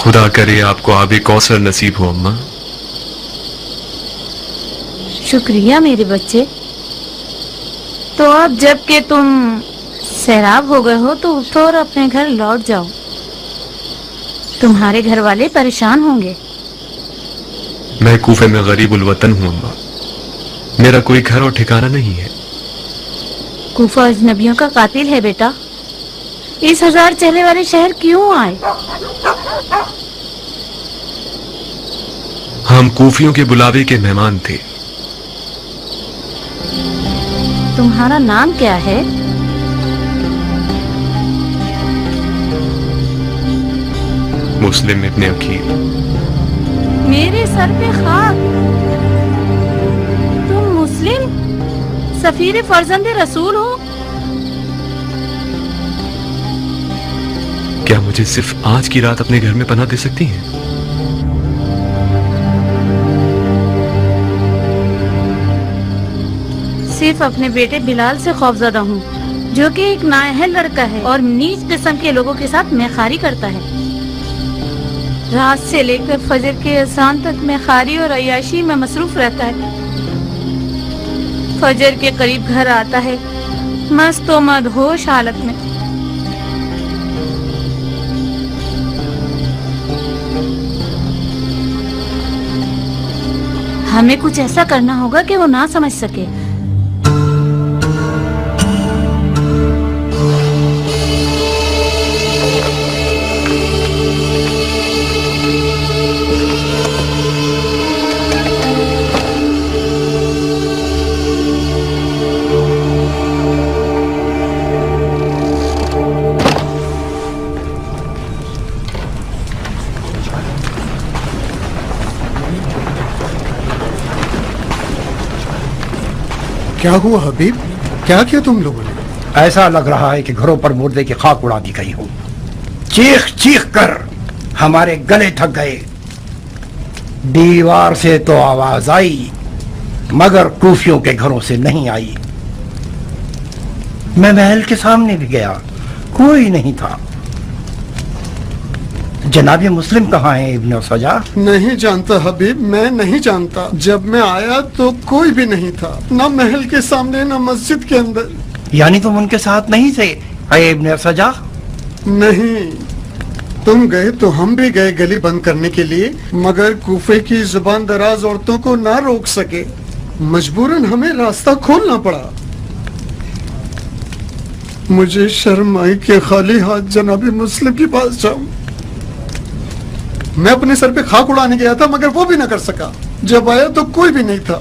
خدا کرے آپ کو آب کوثر نصیب ہو اماں. شکریہ میرے بچے. تو اب جب کہ تم سیراب ہو گئے ہو تو اٹھو اور اپنے گھر لوٹ جاؤ. تمہارے گھر والے پریشان ہوں گے. میں کوفے میں غریب الوطن ہوں اماں. میرا کوئی گھر اور ٹھکانہ نہیں ہے. کوفہ اجنبیوں کا قاتل ہے بیٹا. اس 1000 چہرے والے شہر کیوں آئے؟ ہم کوفیوں کے بلاوے کے مہمان تھے. تمہارا نام کیا ہے؟ مسلم ابن عقیل. میرے سر پہ خاک. تم مسلم سفیر فرزند رسول ہو؟ کیا مجھے صرف آج کی رات اپنے گھر میں پناہ دے سکتی ہیں؟ صرف اپنے بیٹے بلال سے خوفزدہ ہوں جو کہ ایک نااہل لڑکا ہے اور نیچ قسم کے لوگوں کے ساتھ میخاری کرتا ہے. رات سے لے کر فجر کے اذان تک میخاری اور عیاشی میں مصروف رہتا ہے. فجر کے قریب گھر آتا ہے مست و مدہوش حالت میں. ہمیں کچھ ایسا کرنا ہوگا کہ وہ نہ سمجھ سکے. کیا ہوا حبیب؟ کیا کیا تم لوگوں نے؟ ایسا لگ رہا ہے کہ گھروں پر مردے کی خاک اڑا دی گئی ہو. چیخ چیخ کر ہمارے گلے تھک گئے. دیوار سے تو آواز آئی مگر کوفیوں کے گھروں سے نہیں آئی. میں محل کے سامنے بھی گیا کوئی نہیں تھا. جناب مسلم کہاں ہے ابن سجا؟ نہیں جانتا حبیب، میں نہیں جانتا. جب میں آیا تو کوئی بھی نہیں تھا، نہ محل کے سامنے نہ مسجد کے اندر. یعنی تم ان کے ساتھ نہیں تھے اے ابن سجا؟ نہیں، تم گئے تو ہم بھی گئے گلی بند کرنے کے لیے، مگر کوفے کی زبان دراز عورتوں کو نہ روک سکے. مجبوراً ہمیں راستہ کھولنا پڑا. مجھے شرم آئی کہ خالی ہاتھ جناب مسلم کے پاس جاؤں. میں اپنے سر پہ خاک اڑانے گیا تھا مگر وہ بھی نہ کر سکا. جب آیا تو کوئی بھی نہیں تھا.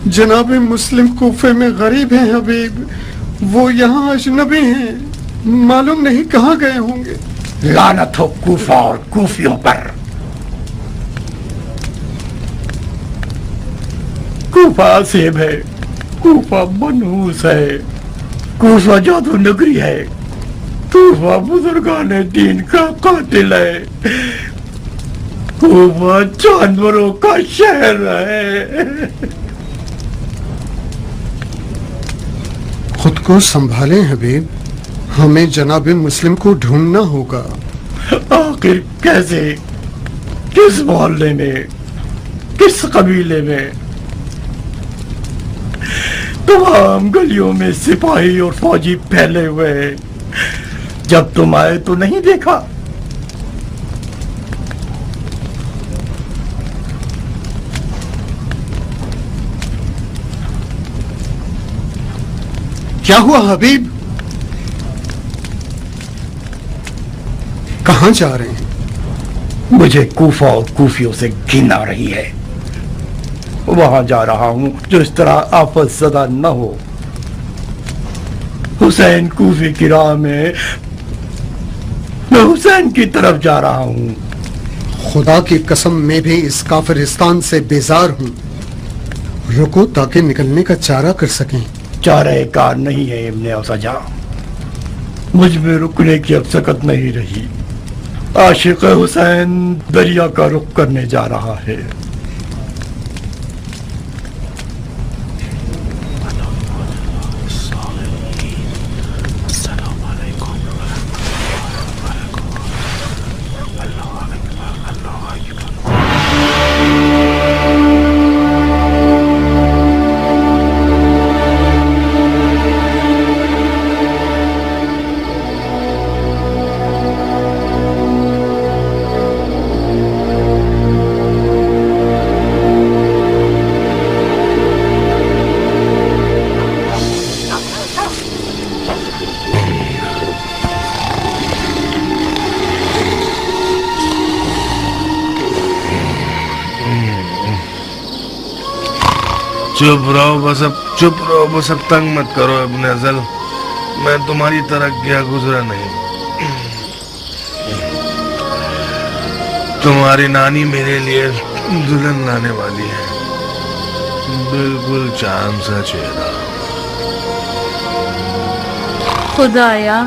جناب مسلم کوفے میں غریب ہیں حبیب، وہ یہاں اجنبی ہیں، معلوم نہیں کہاں گئے ہوں گے. لعنت ہو کوفہ اور کوفیوں پر. کوفہ عصیب ہے، کوفہ منحوس ہے، کوفہ جادو نگری ہے، کوفہ بزرگان دین کا قاتل ہے، کوفہ جانوروں کا شہر ہے. خود کو سنبھالیں حبیب، ہمیں جناب مسلم کو ڈھونڈنا ہوگا. آخر کیسے؟ کس محلے میں؟ کس قبیلے میں؟ تمام گلیوں میں سپاہی اور فوجی پھیلے ہوئے ہیں. جب تم آئے تو نہیں دیکھا. کیا ہوا حبیب؟ کہاں جا رہے ہیں؟ مجھے کوفہ اور کوفیوں سے گھن آ رہی ہے. وہاں جا رہا ہوں جو اس طرح آفت زدہ نہ ہو. حسین کوفی کی راہ میں حسین کی طرف جا رہا ہوں. خدا کی قسم میں بھی اس کافرستان سے بیزار ہوں. رکو تاکہ نکلنے کا چارہ کر سکیں. چارہ کار نہیں ہے ابن سجا. مجھ میں رکنے کی اب سکت نہیں رہی. عاشق حسین دریا کا رخ کرنے جا رہا ہے. चुप रहो बस अब तंग मत करो इब्ने अजल। मैं तुम्हारी तरह क्या गुजरा नहीं। तुम्हारी नानी मेरे लिए दुल्हन लाने वाली है, बिल्कुल चांद सा चेहरा। खुदाया,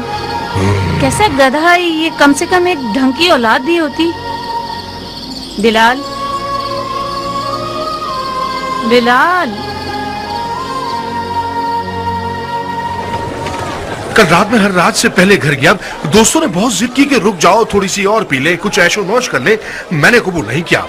कैसा गधा है ये, कम से कम एक ढंग की औलाद भी होती। बिलाल, बिलाल। कल रात में हर रात से पहले घर गया। दोस्तों ने बहुत जिद की कि रुक जाओ, थोड़ी सी और पी ले, कुछ ऐशो नौश कर ले। मैंने कबूल नहीं किया।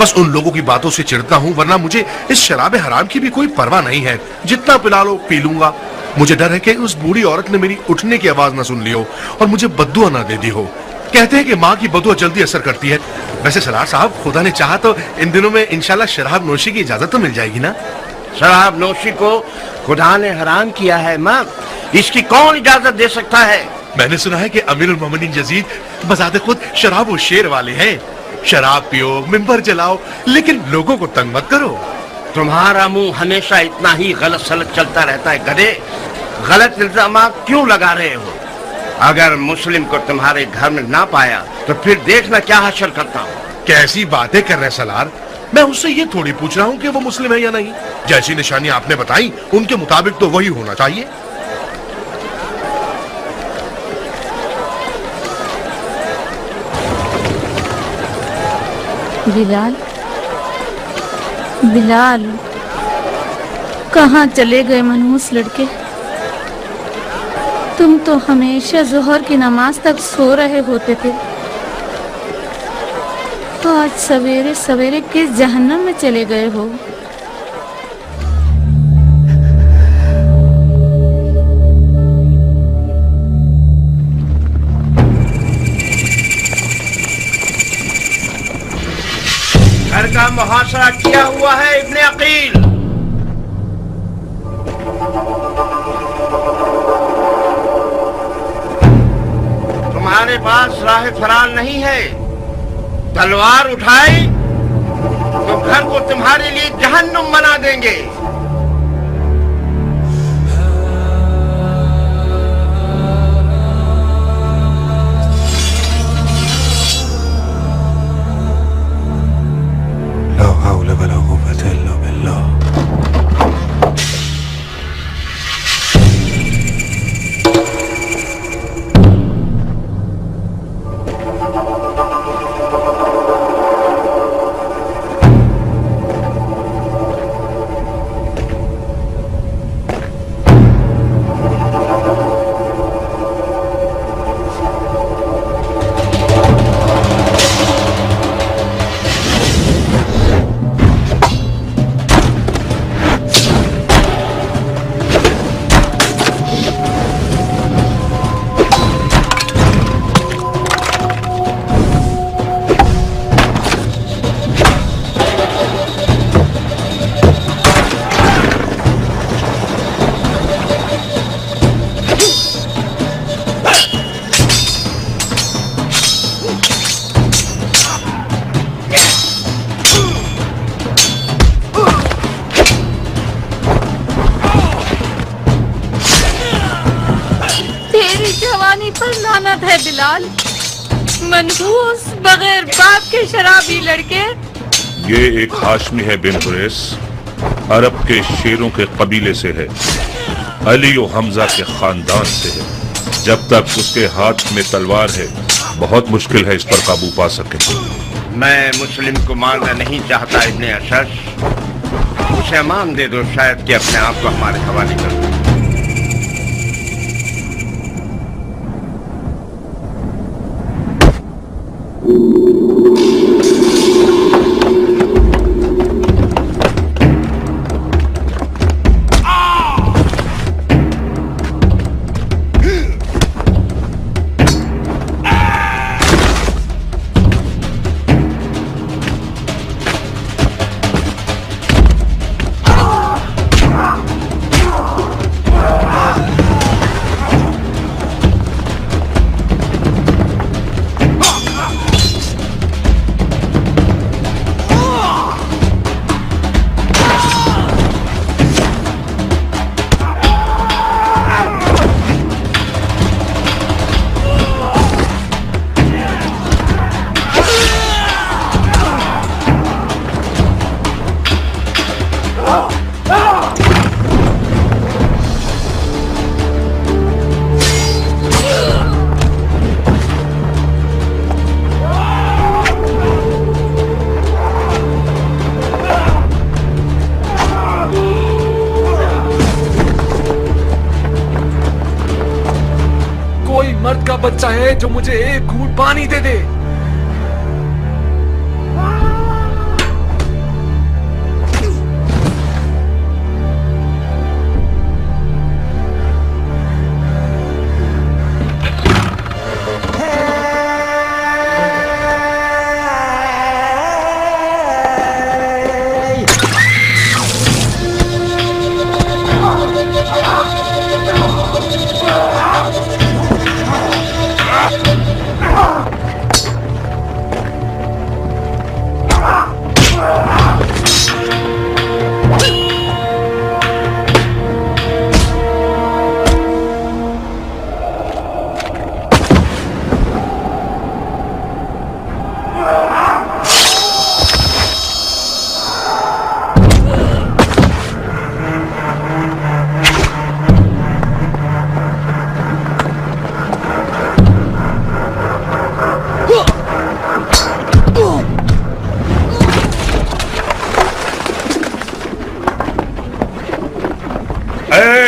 बस उन लोगों की बातों से चिढ़ता हूं, वरना मुझे इस शराब हराम की भी कोई परवाह नहीं है। जितना पिला लो पी लूंगा। मुझे डर है कि उस बूढ़ी औरत ने मेरी उठने की आवाज ना सुन ली हो और मुझे बद्दुआ ना दे दी हो। कहते हैं कि माँ की बद्दुआ जल्दी असर करती है। वैसे सलार साहब, खुदा ने चाहा तो इन दिनों में इंशाल्लाह शराब नोशी की इजाजत तो मिल जाएगी ना? शराब नोशी को खुदा ने हराम किया है माँ, इसकी कौन इजाजत दे सकता है? मैंने सुना है कि अमीरुल मोमिनीन यजीद बजाते खुद शराब और शेर वाले हैं। शराब पियो, मिंबर जलाओ, लेकिन लोगों को तंग मत करो। तुम्हारा मुंह हमेशा इतना ही गलत सलत चलता रहता है गधे। गलत इल्जामात क्यों लगा रहे हो? अगर मुस्लिम को तुम्हारे घर में ना पाया तो फिर देखना क्या हासिल करता हूँ। कैसी बातें कर रहे सलार? मैं उससे ये थोड़ी पूछ रहा हूँ कि वो मुस्लिम है या नहीं। जैसी निशानियां आपने बताई उनके मुताबिक तो वही होना चाहिए। बिलाल, बिलाल, कहाँ चले गए मनहूस लड़के? तुम तो हमेशा जोहर की नमाज तक सो रहे होते थे, तो आज सवेरे सवेरे किस जहन्नम में चले गए हो? घर का मुहासरा किया हुआ है इब्ने अकील। तुम्हारे पास राह फरार नहीं है। तलवार उठाई तो घर को तुम्हारे लिए जहन्नुम बना देंगे। पर लानत है बिलाल, मनहूस बगैर बाप के शराबी लड़के। ये एक हाशमी है बिन हुरैस, अरब के शेरों के कबीले से है, अली और हमजा के खानदान से है। जब तक उसके हाथ में तलवार है बहुत मुश्किल है इस पर काबू पा सके। मैं मुस्लिम को मारना नहीं चाहता इब्ने अशश, उसे अमान दे दो, शायद कि अपने आप को हमारे हवाले कर दो। बच्चा है जो मुझे एक घूंट पानी दे दे।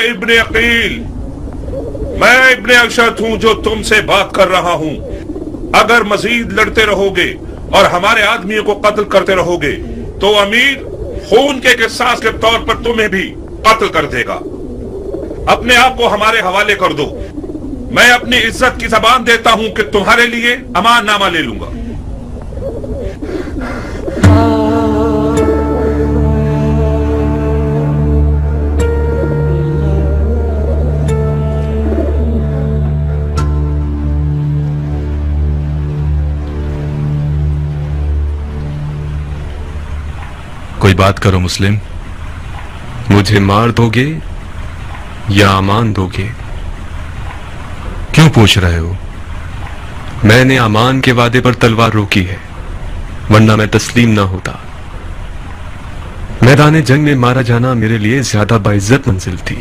इब्ने अकील, मैं इब्ने अशद हूं जो तुमसे बात कर रहा हूं। अगर मजीद लड़ते रहोगे और हमारे आदमियों को कत्ल करते रहोगे तो अमीर खून के किसास के तौर पर तुम्हें भी कत्ल कर देगा। अपने आप को हमारे हवाले कर दो। मैं अपनी इज्जत की जबान देता हूं कि तुम्हारे लिए अमाननामा ले लूंगा। कोई बात करो मुस्लिम। मुझे मार दोगे या अमान दोगे? क्यों पूछ रहे हो? मैंने अमान के वादे पर तलवार रोकी है, वरना मैं तस्लीम ना होता। मैदान जंग में मारा जाना मेरे लिए ज्यादा बाइज्जत मंजिल थी।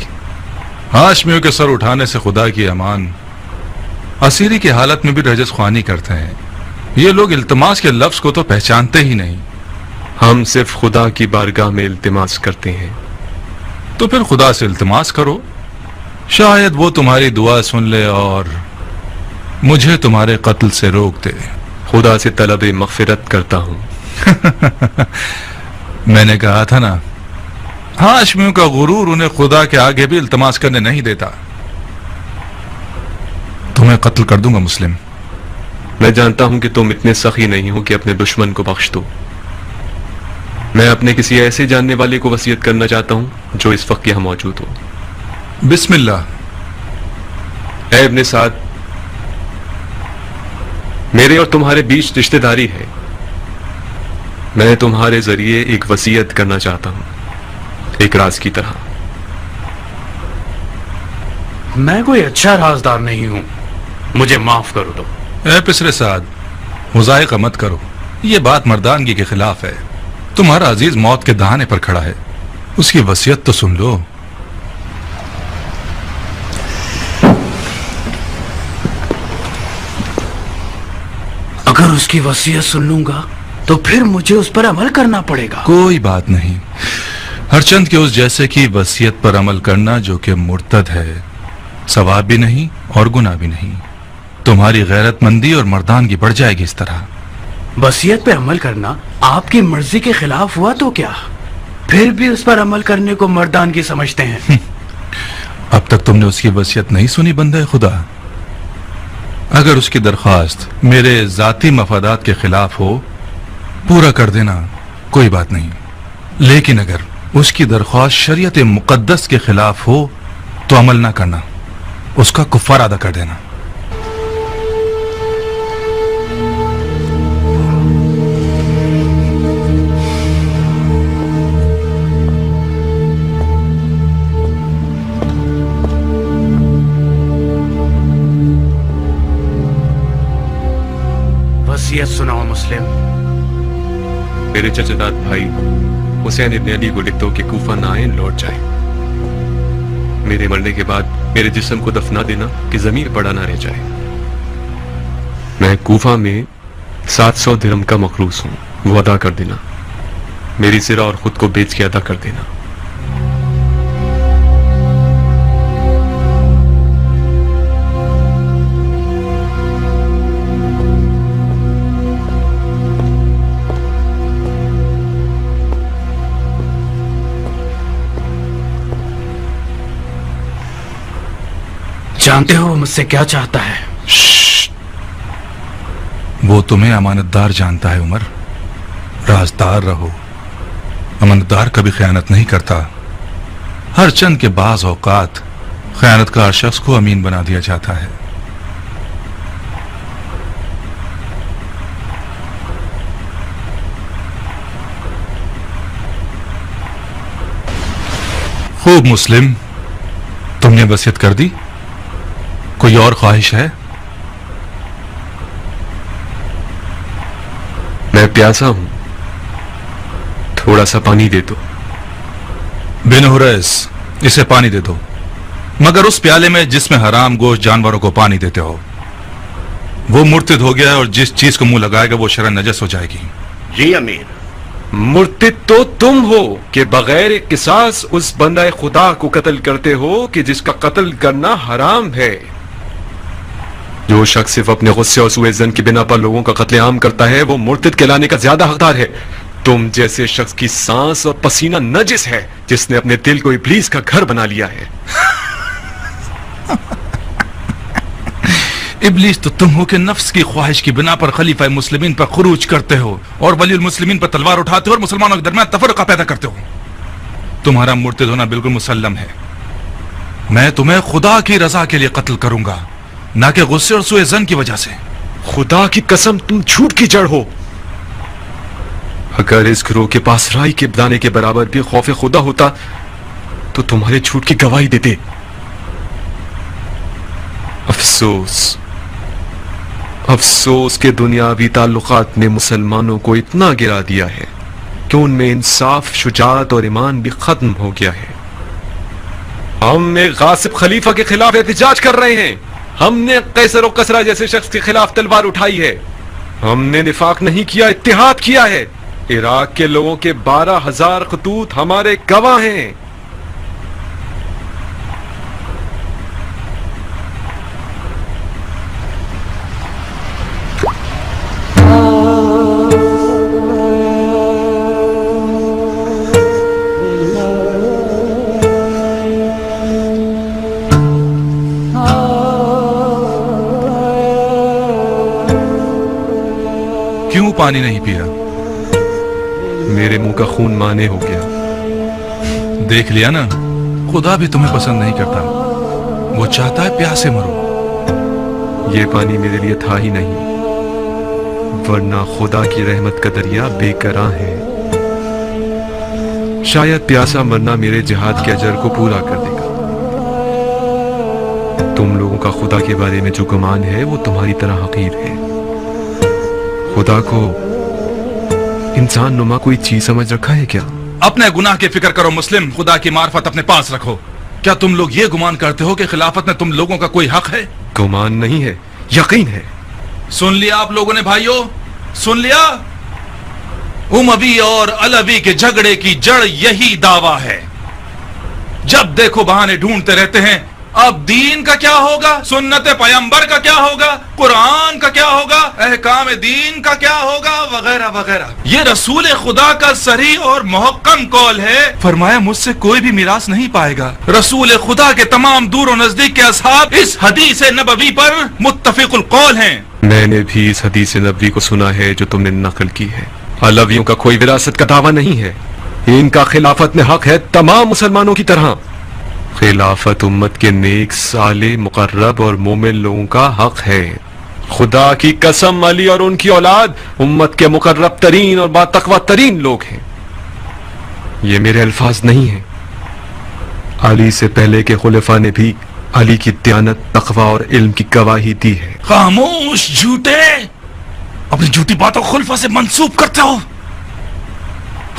हाशमियों के सर उठाने से खुदा की अमान। असीरी की हालत में भी रजस ख्वानी करते हैं। ये लोग इल्तमास के लफ्ज को तो पहचानते ही नहीं। हम सिर्फ खुदा की बारगाह में इल्तिमास करते हैं। तो फिर खुदा से इल्तिमास करो, शायद वो तुम्हारी दुआ सुन ले और मुझे तुम्हारे कत्ल से रोक दे। खुदा से तलब मगफिरत करता हूं। मैंने कहा था ना, हाशमियों का गुरूर उन्हें खुदा के आगे भी इल्तिमास करने नहीं देता। तुम्हें कत्ल कर दूंगा मुस्लिम। मैं जानता हूं कि तुम इतने सखी नहीं हो कि अपने दुश्मन को बख्श दो। मैं अपने किसी ऐसे जानने वाले को वसीयत करना चाहता हूं जो इस वक्त यहां मौजूद हो। बिस्मिल्लाह। ऐ इब्ने साद, मेरे और तुम्हारे बीच रिश्तेदारी है। मैं तुम्हारे जरिए एक वसीयत करना चाहता हूं, एक राज की तरह। मैं कोई अच्छा राजदार नहीं हूं, मुझे माफ करो दो। ऐ पिसरे साद, मुज़ाहिक़ा मत करो। ये बात मर्दानगी के खिलाफ है। तुम्हारा अजीज मौत के दहाने पर खड़ा है, उसकी वसीयत तो सुन लो। अगर उसकी वसीयत सुन लूंगा तो फिर मुझे उस पर अमल करना पड़ेगा। कोई बात नहीं। हरचंद के उस जैसे की वसीयत पर अमल करना जो कि मुर्तद है, सवाब भी नहीं और गुनाह भी नहीं। तुम्हारी गैरतमंदी और मर्दानगी बढ़ जाएगी इस तरह। वसीयत पे अमल करना आपकी मर्जी के खिलाफ हुआ तो क्या? फिर भी उस पर अमल करने को मर्दानगी समझते हैं। अब तक तुमने उसकी वसीयत नहीं सुनी बंदे खुदा। अगर उसकी दरख्वास्त मेरे जाती मफादात के खिलाफ हो, पूरा कर देना, कोई बात नहीं। लेकिन अगर उसकी दरख्वास्त शरीयत मुकद्दस के खिलाफ हो तो अमल ना करना, उसका कुफ्फार अदा कर देना। वसीयत सुनाओ मुस्लिम। मेरे चचेदार भाई हुसैन इब्ने अली को लिख दो कि कूफा ना आए, लौट जाए। मेरे मरने के बाद मेरे जिस्म को दफना देना कि जमीन पड़ा ना रह जाए। मैं कूफा में 700 दिरहम का मखरूस हूं, वो अदा कर देना। मेरी सिरा और खुद को बेच के अदा कर देना। जानते हो वो मुझसे क्या चाहता है? वो तुम्हें अमानतदार जानता है उमर। राजदार रहो। अमानतदार कभी खयानत नहीं करता। हर चंद के बाज औकात खयानतकार शख्स को अमीन बना दिया जाता है। खूब मुस्लिम, तुमने वसीयत कर दी। कोई और ख्वाहिश है? मैं प्यासा हूं, थोड़ा सा पानी दे दो। बिन हुरैस, इसे पानी दे दो, मगर उस प्याले में जिसमें हराम गोश्त जानवरों को पानी देते हो। वो मुर्तिद हो गया और जिस चीज को मुंह लगाएगा वो शरन नजस हो जाएगी। जी अमीर। मुर्तिद तो तुम हो कि बगैर एक किसास उस बंदा खुदा को कत्ल करते हो कि जिसका कत्ल करना हराम है। जो शख्स सिर्फ अपने गुस्से और सुए ज़न की बिना पर लोगों का कत्लेआम करता है वो मुर्तिद कहलाने का ज्यादा हकदार है। तुम जैसे शख्स की सांस और पसीना नजिस है जिसने अपने दिल को इब्लीस का घर बना लिया है। इब्लीस तो तुम हो कि नफ्स की ख्वाहिश की बिना पर खलीफा मुस्लिमीन पर खुरूज करते हो और वलीउल मुस्लिमीन पर तलवार उठाते हो और मुसलमानों के दरमियान तफरका पैदा करते हो। तुम्हारा मुर्तिद होना बिल्कुल मुसल्लम है। मैं तुम्हें खुदा की रजा के लिए कत्ल करूंगा, ना कि गुस्से और सुए ज़न की वजह से। खुदा की कसम, तुम झूठ की जड़ हो। अगर इस गिरोह के पास राई के दाने के बराबर भी खौफ खुदा होता तो तुम्हारे झूठ की गवाही देते। अफसोस, अफसोस के दुनियावी ताल्लुकात ने मुसलमानों को इतना गिरा दिया है कि उनमें इंसाफ, शुजाअत और ईमान भी खत्म हो गया है। हम एक गासिब खलीफा के खिलाफ एहतिजाज कर रहे हैं। हमने कैसर और कसरा जैसे शख्स के खिलाफ तलवार उठाई है। हमने निफाक नहीं किया, इत्तेहाद किया है। इराक के लोगों के 12,000 खतूत हमारे गवाह हैं। क्यों पानी नहीं पिया? मेरे मुंह का खून माने हो गया। देख लिया ना, खुदा भी तुम्हें पसंद नहीं करता। वो चाहता है प्यासे मरो। ये पानी मेरे लिए था ही नहीं, वरना खुदा की रहमत का दरिया बेकरां है। शायद प्यासा मरना मेरे जिहाद के अजर को पूरा कर देगा। तुम लोगों का खुदा के बारे में जो गुमान है वो तुम्हारी तरह हकीर है। खुदा को इंसान नुमा कोई चीज समझ रखा है क्या? अपने गुनाह की फिक्र करो मुस्लिम, खुदा की मार्फत अपने पास रखो। क्या तुम लोग ये गुमान करते हो कि खिलाफत में तुम लोगों का कोई हक है? गुमान नहीं है, यकीन है। सुन लिया आप लोगों ने भाइयों, सुन लिया? उमवी और अलवी के झगड़े की जड़ यही दावा है। जब देखो बहाने ढूंढते रहते हैं। अब दीन का क्या होगा, सुन्नत पैगंबर का क्या होगा, कुरान का क्या होगा, अहकाम दीन का क्या होगा, वगैरह वगैरह। ये रसूल खुदा का सही और मुहक्कम कौल है। फरमाया मुझसे कोई भी मिरास नहीं पाएगा। रसूल खुदा के तमाम दूर और नजदीक के असहाब इस हदीस नबवी पर मुत्तफिकुल कौल हैं। मैंने भी इस हदीस नबवी को सुना है जो तुमने नकल की है। अलवियों का कोई विरासत का दावा नहीं है। इनका खिलाफत में हक है तमाम मुसलमानों की तरह। खिलाफत उम्मत के नेक, साले, मुकर्रब और मोमिन लोगों का हक है। खुदा की कसम, अली और उनकी औलाद उम्मत के मुकर्रब तरीन और बातकवा तरीन लोग हैं। ये मेरे अल्फाज नहीं हैं। अली से पहले के खुलफा ने भी अली की दयानत, तकवा और इल्म की गवाही दी है। खामोश झूठे, अपनी झूठी बातों खुलफा से मंसूब करते हो।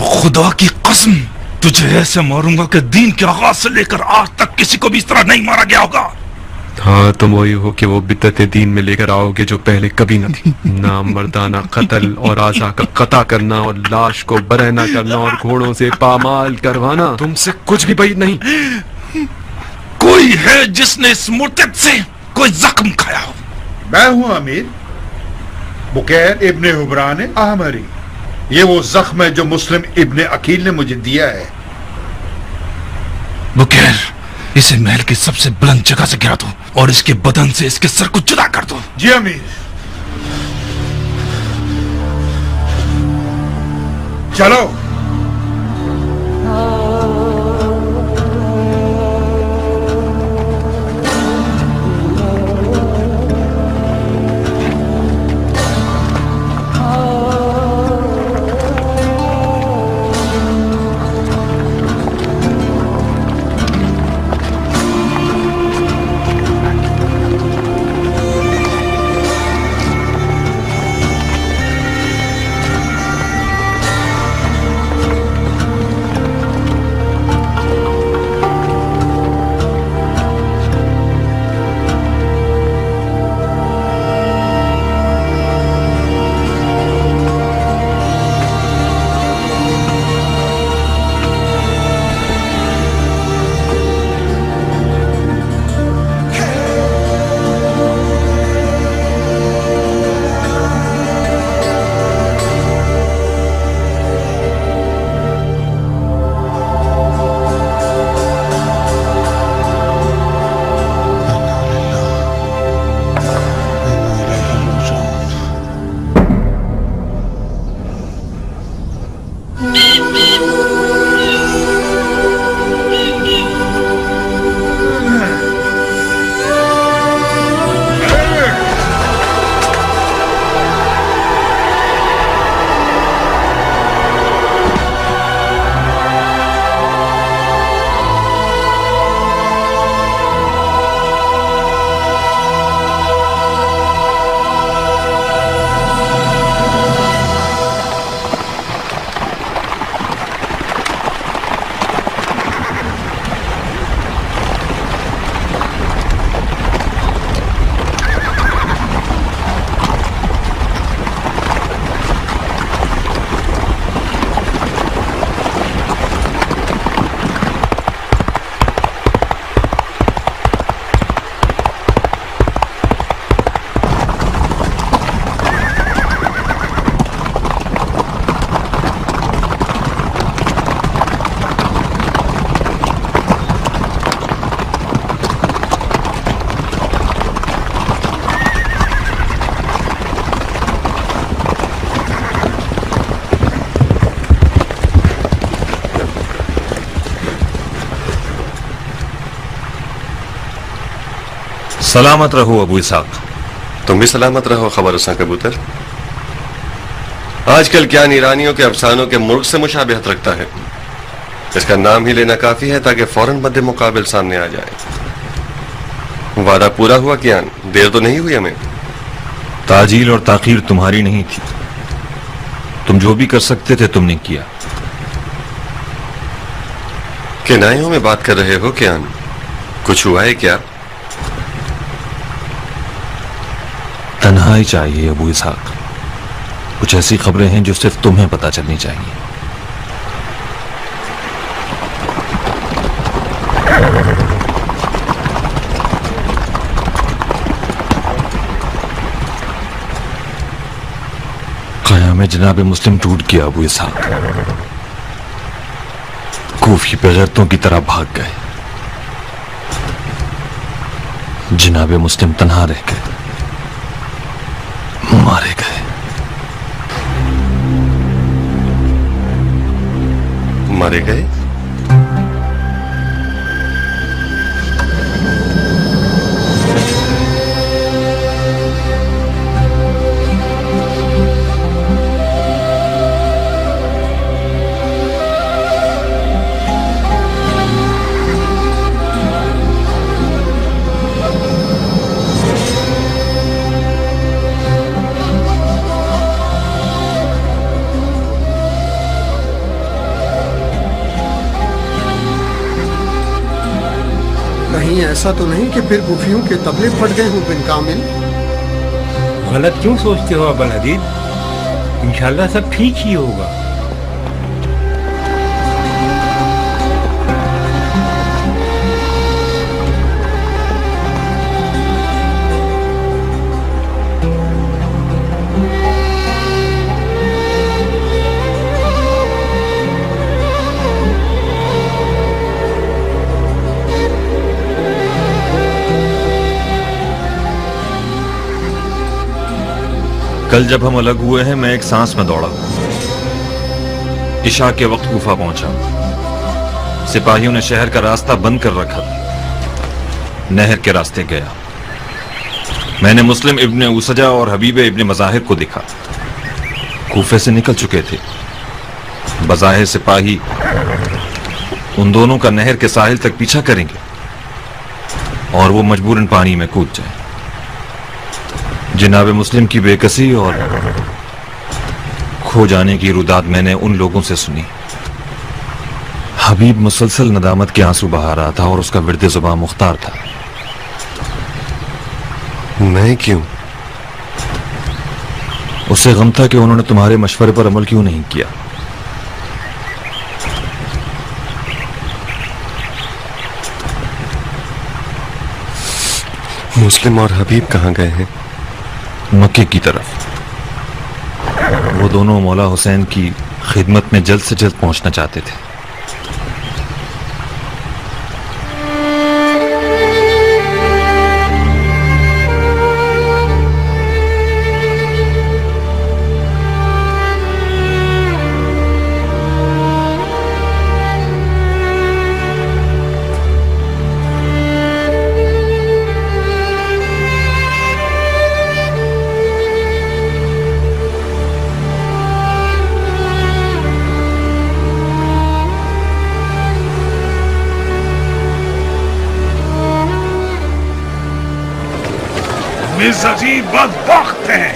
खुदा की कसम, तुझे ऐसे मारूंगा कि दीन के आगाज से लेकर आज तक किसी को भी इस तरह नहीं मारा गया होगा। हाँ, तुम वही हो कि वो बिद्दत दीन में लेकर आओगे जो पहले कभी न थी। नाम मर्दाना कत्ल और आजा का कता करना और लाश को बरहना करना और घोड़ों से पामाल करवाना तुमसे कुछ भी بعید नहीं। कोई है जिसने इस मुर्तद से कोई जख्म खाया हो? मैं हूं अमीर, बुकैर इब्ने हुबरान अहमरी। ये वो जख्म है जो मुस्लिम इब्ने अकील ने मुझे दिया है। बुकैर, اسے محل کی سب سے بلند جگہ سے گرا دو اور اس کے بدن سے اس کے سر کو جدا کر دو. جی امیر. چلو. سلامت رہو ابو اسحاق. تم بھی سلامت رہو خبر رساں کبوتر. آج کل کیان ایرانیوں کے افسانوں کے مرغ سے مشابہت رکھتا ہے. اس کا نام ہی لینا کافی ہے تاکہ فوراً مد مقابل سامنے آ جائے. وعدہ پورا ہوا کیان؟ دیر تو نہیں ہوئی ہمیں؟ تاجیل اور تاخیر تمہاری نہیں تھی. تم جو بھی کر سکتے تھے تم نے کیا. کنایوں میں بات کر رہے ہو کیان؟ کچھ ہوا ہے کیا؟ تنہائی چاہیے ابو اسحاق. کچھ ایسی خبریں ہیں جو صرف تمہیں پتہ چلنی چاہیے. قیام جناب مسلم ٹوٹ گیا ابو اسحاق. کوفی بغیرتوں کی طرح بھاگ گئے. جناب مسلم تنہا رہ گئے، مارے گئے. مارے گئے؟ ایسا تو نہیں کہ پھر کوفیوں کے تبلے پھٹ گئے ہوں بن کامل؟ غلط کیوں سوچتے ہو ابا الحدید؟ انشاءاللہ سب ٹھیک ہی ہوگا. کل جب ہم الگ ہوئے ہیں میں ایک سانس میں دوڑا ہوں. عشاء کے وقت کوفہ پہنچا. سپاہیوں نے شہر کا راستہ بند کر رکھا تھا. نہر کے راستے گیا. میں نے مسلم ابن اوسجا اور حبیب ابن مظاہر کو دیکھا. کوفے سے نکل چکے تھے. بظاہر سپاہی ان دونوں کا نہر کے ساحل تک پیچھا کریں گے اور وہ مجبوراً پانی میں کود جائیں. جناب مسلم کی بے کسی اور کھو جانے کی روداد میں نے ان لوگوں سے سنی. حبیب مسلسل ندامت کے آنسو بہا رہا تھا اور اس کا ورد زباں مختار تھا. میں کیوں؟ اسے غم تھا کہ انہوں نے تمہارے مشورے پر عمل کیوں نہیں کیا. مسلم اور حبیب کہاں گئے ہیں؟ مکے کی طرف. وہ دونوں مولا حسین کی خدمت میں جلد سے جلد پہنچنا چاہتے تھے. عجیب بدبخت ہیں.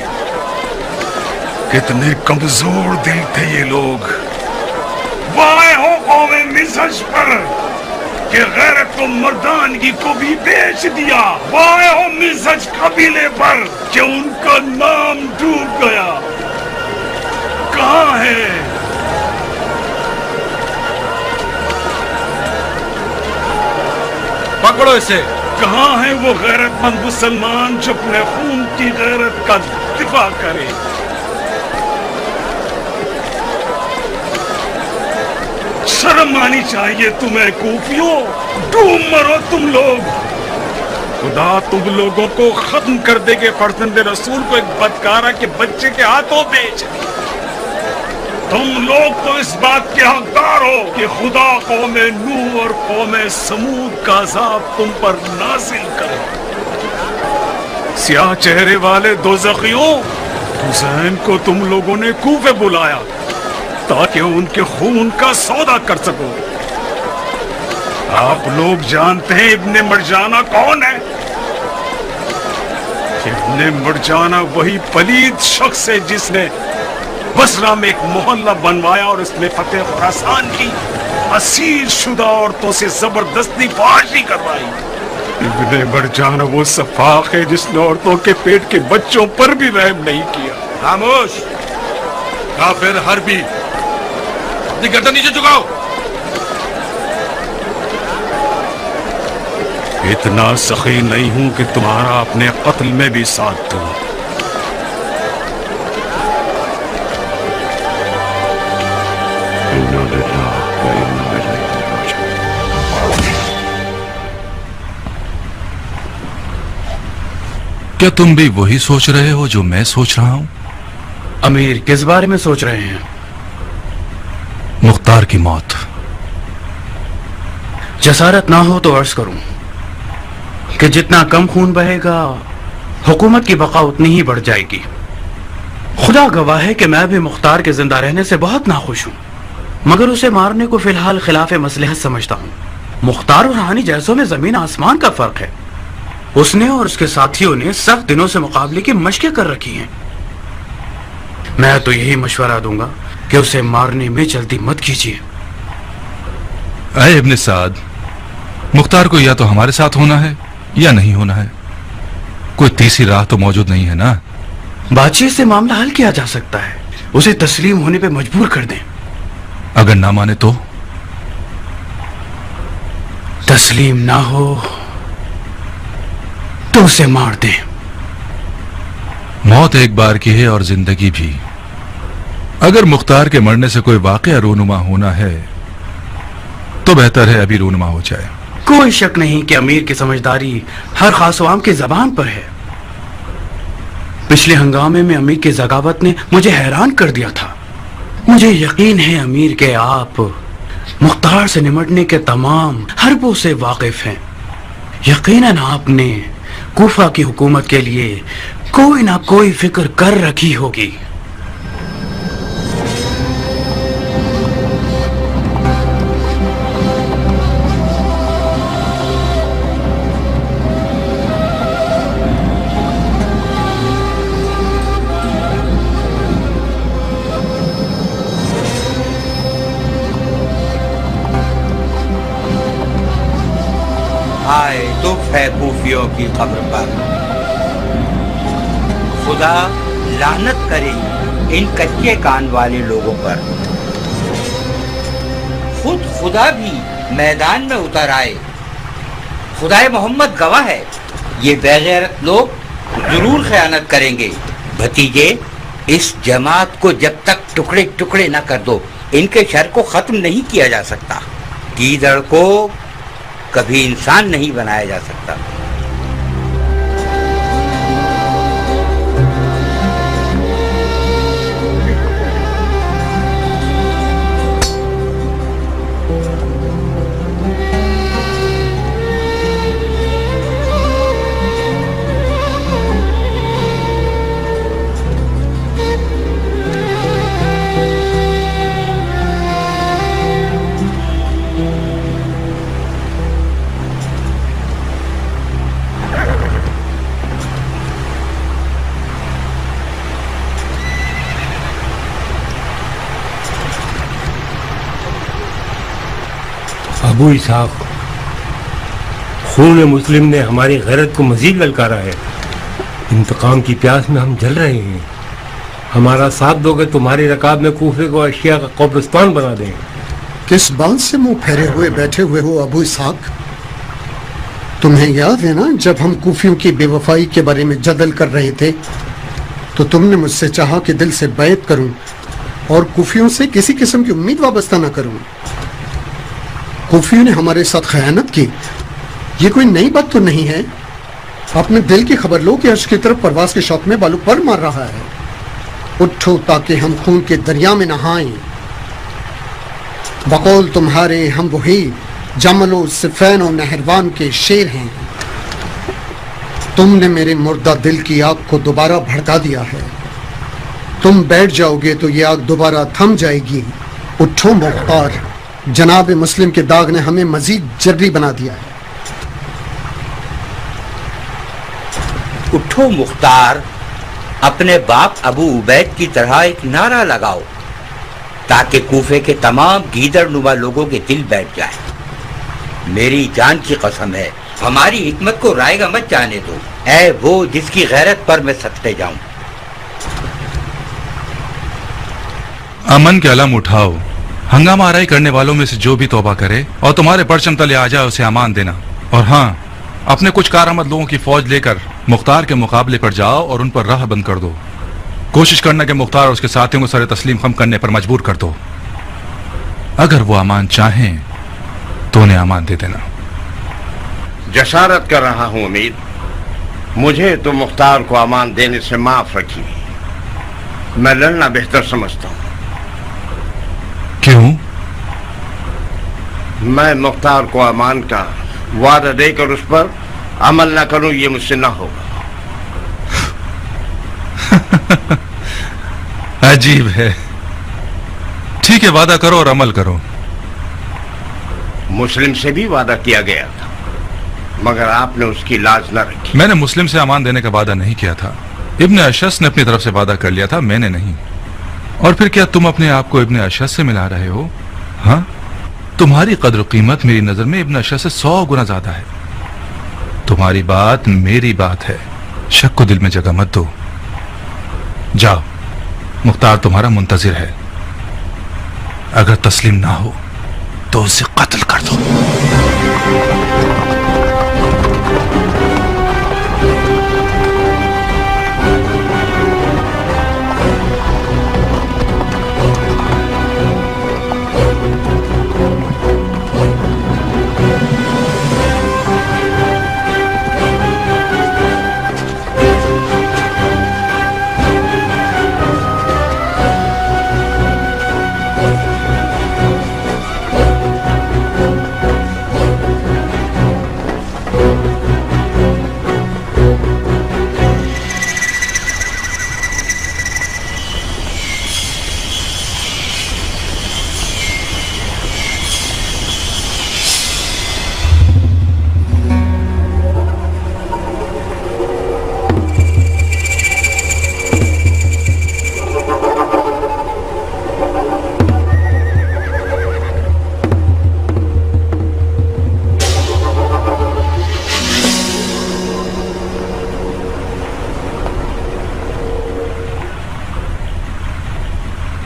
کتنے کمزور دل تھے یہ لوگ. وائے ہو قوم مزج پر کہ غیرت و مردانگی کو بھی بیچ دیا. وائے ہو مزج قبیلے پر کہ ان کا نام ڈوب گیا. کہاں ہے پکڑو اسے. کہاں ہے وہ غیرت مند مسلمان جو اپنے خون کی غیرت کا دفاع کرے؟ شرم آنی چاہیے تمہیں کوفیوں. ڈوب مرو تم لوگ. خدا تم لوگوں کو ختم کر دے گے. فرزند رسول کو ایک بدکارہ کے بچے کے ہاتھوں بیچ دی. تم لوگ تو اس بات کے حقدار ہو کہ خدا قوم نوح اور قوم سمود کا عذاب تم پر نازل کرے. سیاہ چہرے والے دوزخیوں، حسین کو تم لوگوں نے کوفے بلایا تاکہ ان کے خون کا سودا کر سکو. آپ لوگ جانتے ہیں ابن مرجانہ کون ہے؟ ابن مرجانہ وہی پلید شخص ہے جس نے بصرہ میں ایک محلہ بنوایا اور اس میں فتح خراسان کی اسیر شدہ عورتوں سے زبردستی فحاشی کروائی. ابن مرجانہ وہ سفاق ہے جس نے عورتوں کے پیٹ کے بچوں پر بھی رحم نہیں کیا. خاموش کافر حربی. اپنی گردن نیچے جھکاؤ. اتنا سخی نہیں ہوں کہ تمہارا اپنے قتل میں بھی ساتھ دوں. کیا تم بھی وہی سوچ رہے ہو جو میں سوچ رہا ہوں؟ امیر کس بارے میں سوچ رہے ہیں؟ مختار کی موت. جسارت نہ ہو تو عرض کروں کہ جتنا کم خون بہے گا حکومت کی بقا اتنی ہی بڑھ جائے گی. خدا گواہ ہے کہ میں بھی مختار کے زندہ رہنے سے بہت ناخوش ہوں، مگر اسے مارنے کو فی الحال خلاف مصلحت سمجھتا ہوں. مختار اور رانی جیسوں میں زمین آسمان کا فرق ہے. اس نے اور اس کے ساتھیوں نے سخت دنوں سے مقابلے کی مشقیں کر رکھی ہیں. میں تو یہی مشورہ دوں گا کہ اسے مارنے میں جلدی مت کیجیے. اے ابن سعد، مختار کو یا تو ہمارے ساتھ ہونا ہے یا نہیں ہونا ہے. کوئی تیسری راہ تو موجود نہیں ہے نا. بات چیت سے معاملہ حل کیا جا سکتا ہے. اسے تسلیم ہونے پہ مجبور کر دیں. اگر نہ مانے تو؟ تسلیم نہ ہو تو اسے مار دیں. موت ایک بار کی ہے اور زندگی بھی. اگر مختار کے مرنے سے کوئی واقعہ رونما ہونا ہے تو بہتر ہے ابھی رونما ہو جائے. کوئی شک نہیں کہ امیر کی سمجھداری ہر خاص و عام کی زبان پر ہے. पिछले हंगामे में अमीर की ज़गावत ने मुझे हैरान कर दिया था। मुझे यकीन है अमीर के आप मुख्तार से निमटने के तमाम हरबों से वाकिफ हैं। यकीनन आपने कूफा की हुकूमत के लिए कोई ना कोई फिक्र कर रखी होगी। आए दुख है कूफियों की कब्र पर, खुदा लानत करे इन कच्चे कान वाले लोगों पर। खुद खुदा भी मैदान में उतर आए। खुदाए मोहम्मद गवाह है, ये बेगैरत लोग जरूर खयानत करेंगे। भतीजे, इस जमात को जब तक टुकड़े टुकड़े न कर दो, इनके शर को खत्म नहीं किया जा सकता। गीदड़ को कभी इंसान नहीं बनाया जा सकता। अबू इसहाक, खून मुस्लिम ने हमारी गैरत को मजीद ललकारा है। इंतकाम की प्यास में हम जल रहे हैं। हमारा साथ दोगे तुम्हारी रकाब में कूफे को अशिया का कब्रिस्तान बना देंगे। किस बात से मुंह फेरे हुए बैठे हुए हो अबू इसहाक? तुम्हें याद है ना, जब हम कूफियों की बेवफाई के बारे में जदल कर रहे थे तो तुमने मुझसे चाहा कि दिल से बैत करूं और कूफियों से किसी किस्म की उम्मीद वाबस्ता न करूं। कूफियों ने हमारे साथ खयानत की, ये कोई नई बात तो नहीं है। अपने दिल की खबर लो कि अर्श की तरफ परवास के शौक में बालू पर मार रहा है। उठो ताकि हम खून के दरिया में नहाएं। बकौल तुम्हारे हम वही जमलो सिफैन और नहरवान के शेर हैं। तुमने मेरे मुर्दा दिल की आग को दोबारा भड़का दिया है। तुम बैठ जाओगे तो ये आग दोबारा थम जाएगी। उठो मुख्तार, जनाब मुस्लिम के दाग ने हमें मजीद जर्री बना दिया है। उठो मुख्तार, अपने बाप अबू उबैद की तरह एक नारा लगाओ ताकि कूफे के तमाम गीदड़ नुमा लोगों के दिल बैठ जाए। मेरी जान की कसम है, हमारी हिकमत को रायगा मत जाने दो। ऐ वो जिसकी गैरत पर मैं सदके जाऊं। अमन के अलम उठाओ। हंगामा आराई करने वालों में से जो भी तौबा करे और तुम्हारे परचम तले आ जाए उसे अमान देना। और हाँ, अपने कुछ कारआमद लोगों की फौज लेकर मुख्तार के मुकाबले पर जाओ और उन पर राह बंद कर दो। कोशिश करना कि मुख्तार और उसके साथियों को सर तस्लीम खम करने पर मजबूर कर दो। अगर वो अमान चाहें तो उन्हें अमान दे देना। जसारत कर रहा हूं उम्मीद, मुझे तो मुख्तार को अमान देने से माफ रखी। मैं लड़ना बेहतर समझता हूं। क्यों? मैं मुख्तार को अमान का वादा देकर उस पर अमल ना करूं, ये मुझसे ना होगा। अजीब है। ठीक है, वादा करो और अमल करो। मुस्लिम से भी वादा किया गया था, मगर आपने उसकी लाज न रखी। मैंने मुस्लिम से अमान देने का वादा नहीं किया था। इब्ने अशस ने अपनी तरफ से वादा कर लिया था, मैंने नहीं। और फिर क्या तुम अपने आप को इब्ने अशस से मिला रहे हो? हाँ, तुम्हारी कद्र कीमत मेरी नजर में इब्ने अशस से 100 गुना ज्यादा है। तुम्हारी बात मेरी बात है, शक को दिल में जगह मत दो। जाओ, मुख्तार तुम्हारा मुंतजिर है। अगर तस्लीम ना हो तो उसे कत्ल कर दो।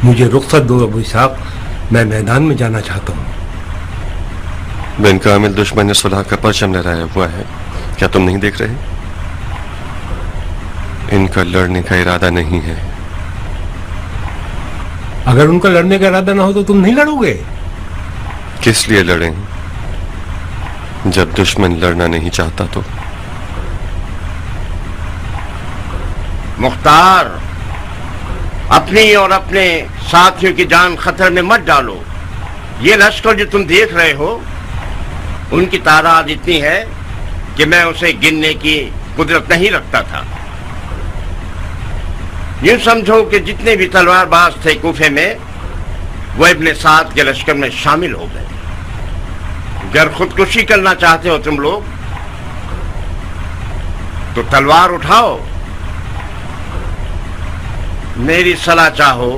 मुझे रुख्सत दो अबू इसहाक, मैं मैदान में जाना चाहता हूँ। बिन कामिल दुश्मन ने सुलह का परचम लहराया हुआ है, क्या तुम नहीं देख रहे? इनका लड़ने का इरादा नहीं है। अगर उनका लड़ने का इरादा ना हो तो तुम नहीं लड़ोगे? किस लिए लड़ें जब दुश्मन लड़ना नहीं चाहता तो? मुख्तार, अपनी और अपने साथियों की जान खतरे में मत डालो। ये लश्कर जो तुम देख रहे हो, उनकी तादाद इतनी है कि मैं उसे गिनने की कुदरत नहीं रखता था। यूं समझो कि जितने भी तलवारबाज थे कूफे में, वो इब्ने साद के लश्कर में शामिल हो गए। अगर खुदकुशी करना चाहते हो तुम लोग तो तलवार उठाओ, मेरी सलाह चाहो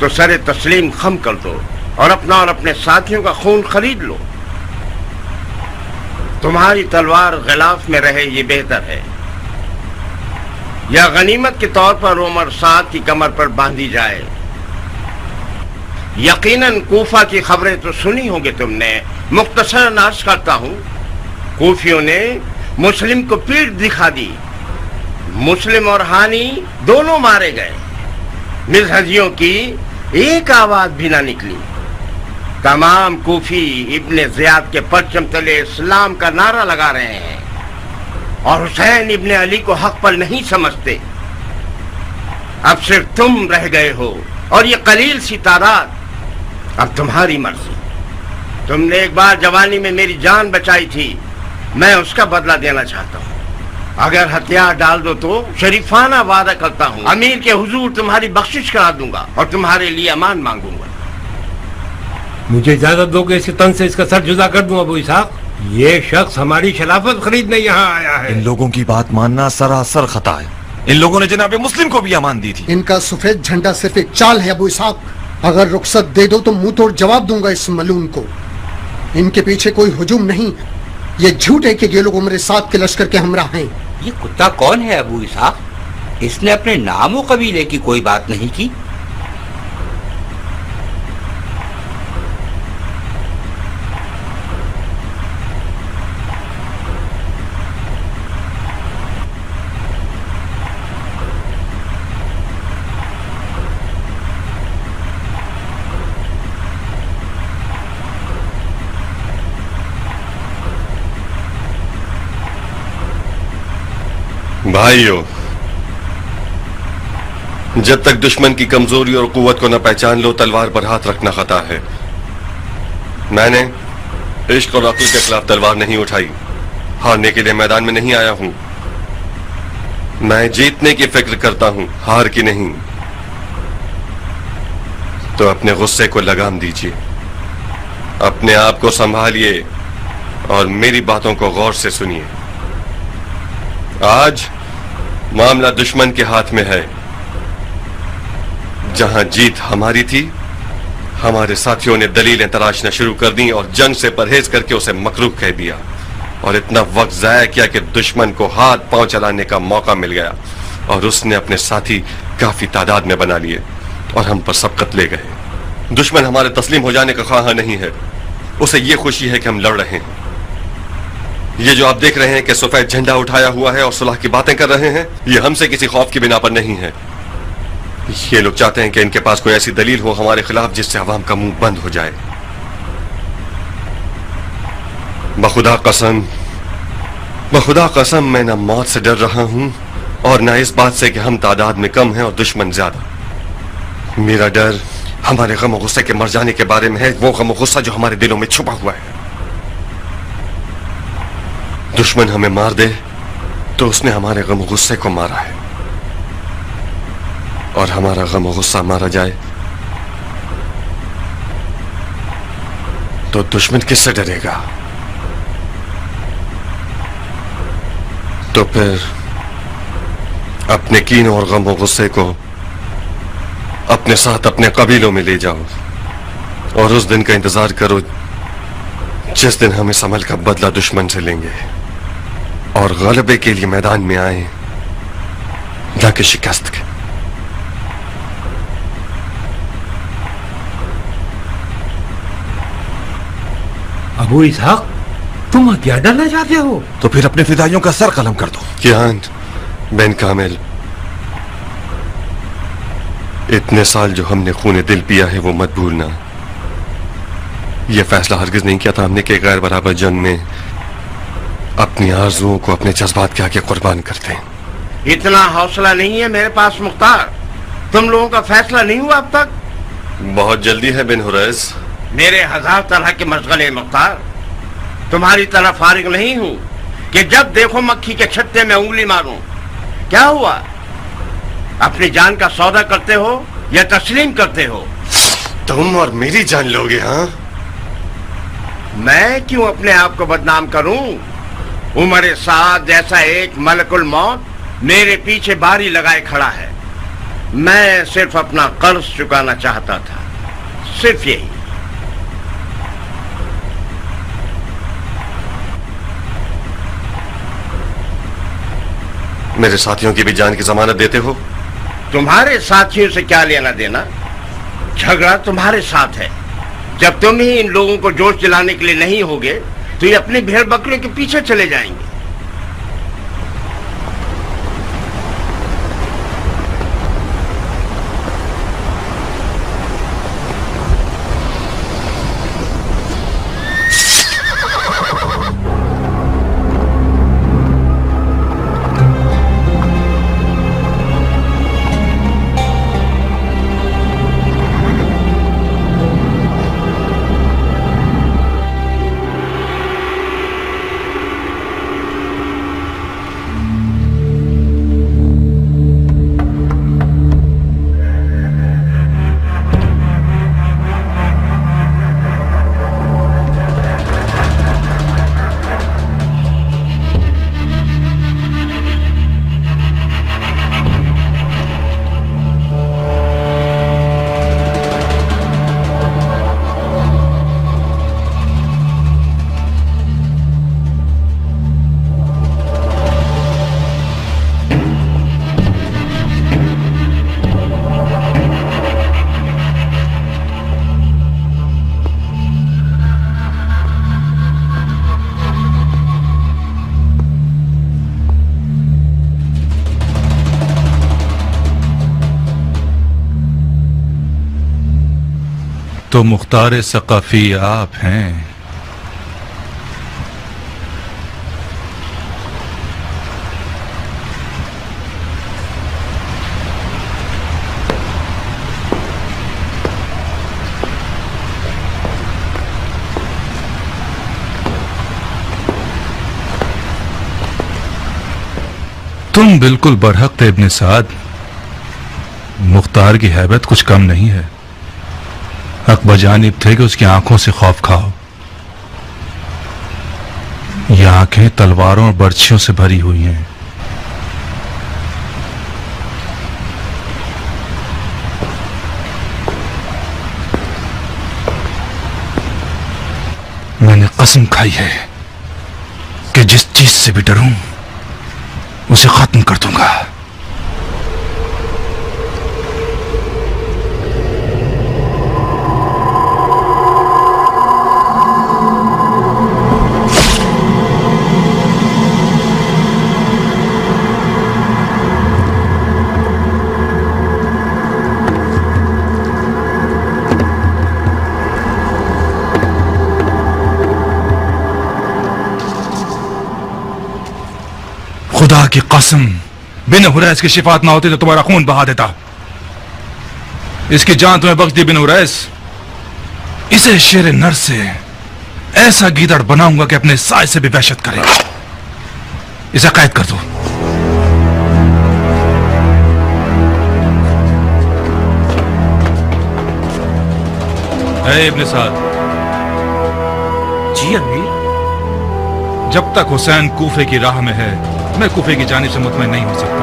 तो सरे तस्लीम खम कर दो और अपना और अपने साथियों का खून खरीद लो। तुम्हारी तलवार गिलाफ में रहे ये बेहतर है, या गनीमत के तौर पर उमर साद की कमर पर बांधी जाए। यकीनन कूफा की खबरें तो सुनी होंगी तुमने। मुख्तसरन अर्ज करता हूं, कूफियों ने मुस्लिम को पीठ दिखा दी। मुस्लिम और हानी दोनों मारे गए। मिज़हजियों की एक आवाज भी ना निकली। तमाम कूफी इब्ने ज़ियाद के परचम तले इस्लाम का नारा लगा रहे हैं और हुसैन इब्ने अली को हक पर नहीं समझते। अब सिर्फ तुम रह गए हो और ये कलील सी तादाद। अब तुम्हारी मर्जी। तुमने एक बार जवानी में मेरी जान बचाई थी, मैं उसका बदला देना चाहता हूँ। अगर हथियार डाल दो तो शरीफाना वादा करता हूँ अमीर के हुजूर तुम्हारी बख्शिश करा दूंगा और तुम्हारे लिए अमान मांगूंगा। मुझे इजाजत दो कि इस तन से इसका सर जुदा कर दूं अबू इसहाक। ये शख्स हमारी खिलाफत खरीदने यहाँ आया है। इन लोगों की बात मानना सरासर खता है। इन लोगों ने जनाब मुस्लिम को भी अमान दी थी। इनका सफेद झंडा सिर्फ एक चाल है अबू इसहाक। अगर रुखसत दे दो तो मुंह तोड़ जवाब दूंगा इस मलून को। इनके पीछे कोई हुजूम नहीं, ये झूठ है कि ये लोग उमर साद के लश्कर के हमरा हैं। ये कुत्ता कौन है अबू इसहाक? इसने अपने नाम और कबीले की कोई बात नहीं की। भाइयों, जब तक दुश्मन की कमजोरी और कुव्वत को न पहचान लो, तलवार पर हाथ रखना खता है। मैंने इश्क और अक्ल के खिलाफ तलवार नहीं उठाई। हारने के लिए मैदान में नहीं आया हूं। मैं जीतने की फिक्र करता हूं, हार की नहीं। तो अपने गुस्से को लगाम दीजिए, अपने आप को संभालिए और मेरी बातों को गौर से सुनिए। आज मामला दुश्मन के हाथ में है। जहां जीत हमारी थी, हमारे साथियों ने दलीलें तराशना शुरू कर दी और जंग से परहेज करके उसे मकरूह कह दिया और इतना वक्त जाया किया कि दुश्मन को हाथ पांव चलाने का मौका मिल गया और उसने अपने साथी काफी तादाद में बना लिए और हम पर सबकत ले गए। दुश्मन हमारे तस्लीम हो जाने का ख्वाह नहीं है, उसे ये खुशी है कि हम लड़ रहे हैं। ये जो आप देख रहे हैं कि सफेद झंडा उठाया हुआ है और सुलह की बातें कर रहे हैं, ये हमसे किसी खौफ की बिना पर नहीं है। ये लोग चाहते हैं कि इनके पास कोई ऐसी दलील हो हमारे खिलाफ जिससे अवाम का मुंह बंद हो जाए। बखुदा कसम मैं न मौत से डर रहा हूं और न इस बात से कि हम तादाद में कम हैं और दुश्मन ज्यादा। मेरा डर हमारे गम और गुस्से के मर जाने के बारे में है, वो गम और गुस्सा जो हमारे दिलों में छुपा हुआ है। दुश्मन हमें मार दे तो उसने हमारे गम और गुस्से को मारा है, और हमारा गम और गुस्सा मारा जाए तो दुश्मन किससे डरेगा? तो फिर अपने कीन और गम और गुस्से को अपने साथ अपने कबीलों में ले जाओ और उस दिन का इंतजार करो जिस दिन हम इस अमल का बदला दुश्मन से लेंगे और गलबे के लिए मैदान में आए, न कि शिकस्त के। अबू इसहाक, तुम हथियार डालना चाहते हो? तो फिर अपने फिदाइयों का सर कलम कर दो। कियान बिन कामिल, इतने साल जो हमने खून दिल पिया है वो मत भूलना। ये फैसला हरगिज नहीं किया था हमने कि गैर बराबर जंग में अपनी आरज़ुओं को अपने जज्बात के आगे कुर्बान करते हैं। इतना हौसला नहीं है मेरे पास मुख्तार। तुम लोगों का फैसला नहीं हुआ अब तक? बहुत जल्दी है बिन हुरैस। मेरे 1000 तरह के मशगले मुख्तार, तुम्हारी तरह फारिग नहीं हूं कि जब देखो मक्खी के छत्ते में उंगली मारूं। क्या हुआ? अपनी जान का सौदा करते हो या तस्लीम करते हो? तुम और मेरी जान लोगे? हाँ, मैं क्यों अपने आप को बदनाम करूं? उमर साद जैसा एक मलकुल मौत मेरे पीछे बारी लगाए खड़ा है। मैं सिर्फ अपना कर्ज चुकाना चाहता था, सिर्फ यही। मेरे साथियों की भी जान की जमानत देते हो? तुम्हारे साथियों से क्या लेना देना? झगड़ा तुम्हारे साथ है। जब तुम ही इन लोगों को जोश दिलाने के लिए नहीं होगे तो ये अपनी भेड़ बकरियों के पीछे चले जाएंगे। तो मुख्तार सकाफी आप हैं। तुम बिल्कुल बरहक थे इब्ने साद। मुख्तार की हैबत कुछ कम नहीं है। हक बजानिब थे कि उसकी आंखों से खौफ खाओ। ये आंखें तलवारों और बर्छियों से भरी हुई हैं। मैंने कसम खाई है कि जिस चीज से भी डरूं उसे खत्म कर दूंगा। खुदा की कसम, बिन हुरैस की शिफात ना होती तो तुम्हारा खून बहा देता। इसकी जान तुम्हें बख्श दी बिन हुरैस। इसे शेर नर से ऐसा गीदड़ बनाऊंगा कि अपने साय से भी वहशत करे। इसे कैद कर दो। ऐ इब्ने साद। जी अमीर। जब तक हुसैन कूफे की राह में है मैं कूफे की जानिब से मुतमईन नहीं हो सकता।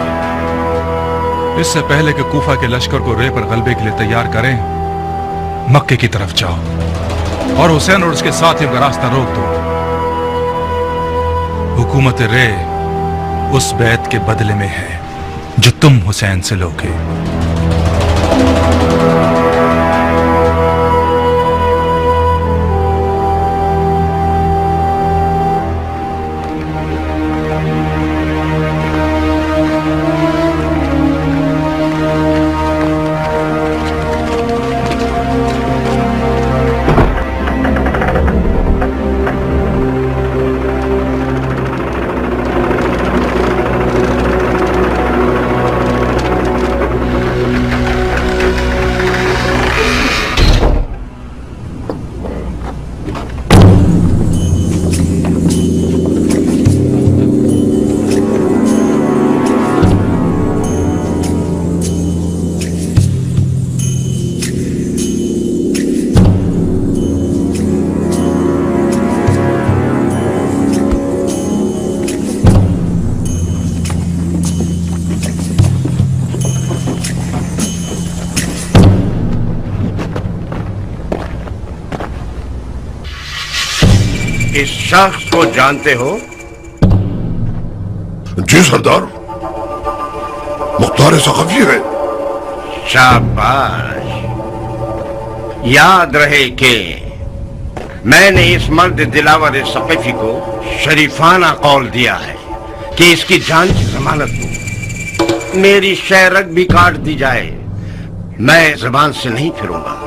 इससे पहले कि कूफा के लश्कर को रे पर गलबे के लिए तैयार करें, मक्के की तरफ जाओ और हुसैन और उसके साथियों का रास्ता रोक दो। हुकूमत रे उस बैत के बदले में है जो तुम हुसैन से लोगे। शख्स को जानते हो? जी सरदार, मुख्तार सखफी है। शाबाश। याद रहे कि मैंने इस मर्द दिलावर सखफी को शरीफाना कौल दिया है कि इसकी जान की जमानत दूं। मेरी शहरक भी काट दी जाए, मैं जुबान से नहीं फिरूंगा।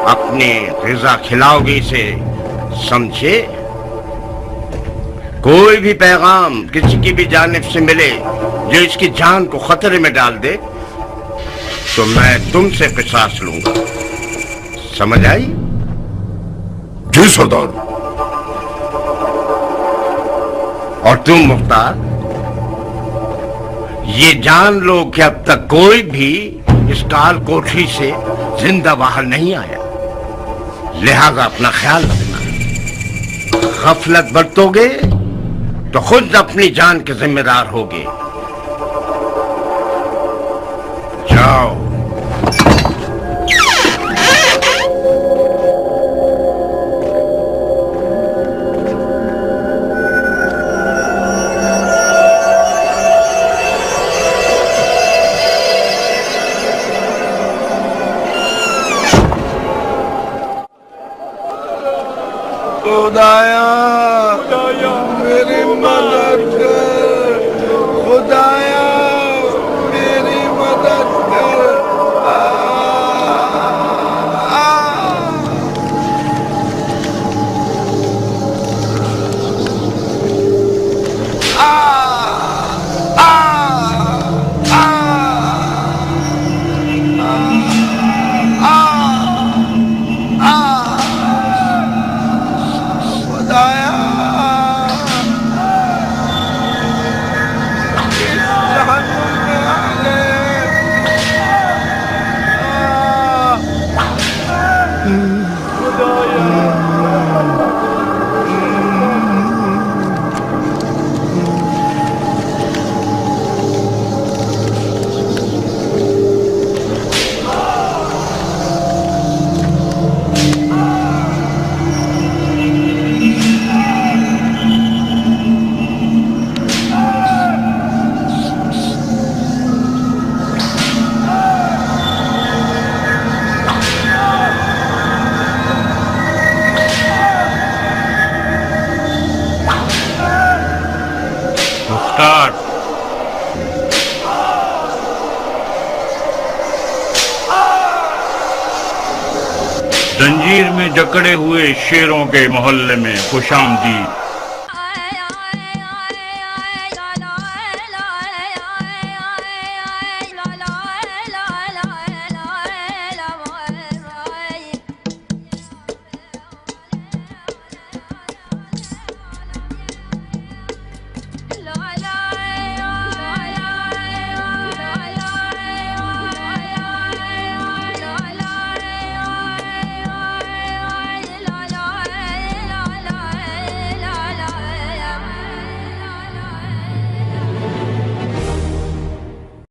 अपने ग़िज़ा खिलाओगे इसे, समझे? कोई भी पैगाम किसी की भी जानिब से मिले जो इसकी जान को खतरे में डाल दे तो मैं तुमसे क़िसास लूंगा। समझ आई? जी सरदार। और तुम मुख्तार, ये जान लो कि अब तक कोई भी इस काल कोठरी से जिंदा बाहर नहीं आया, लिहाजा अपना ख्याल रखना। गफलत बरतोगे तो खुद अपनी जान के जिम्मेदार होगे। जाओ। खुदाया मेरी मदद कर, खुदाया मेरी मदद कर। जंजीर में जकड़े हुए शेरों के मोहल्ले में खुशामदीद।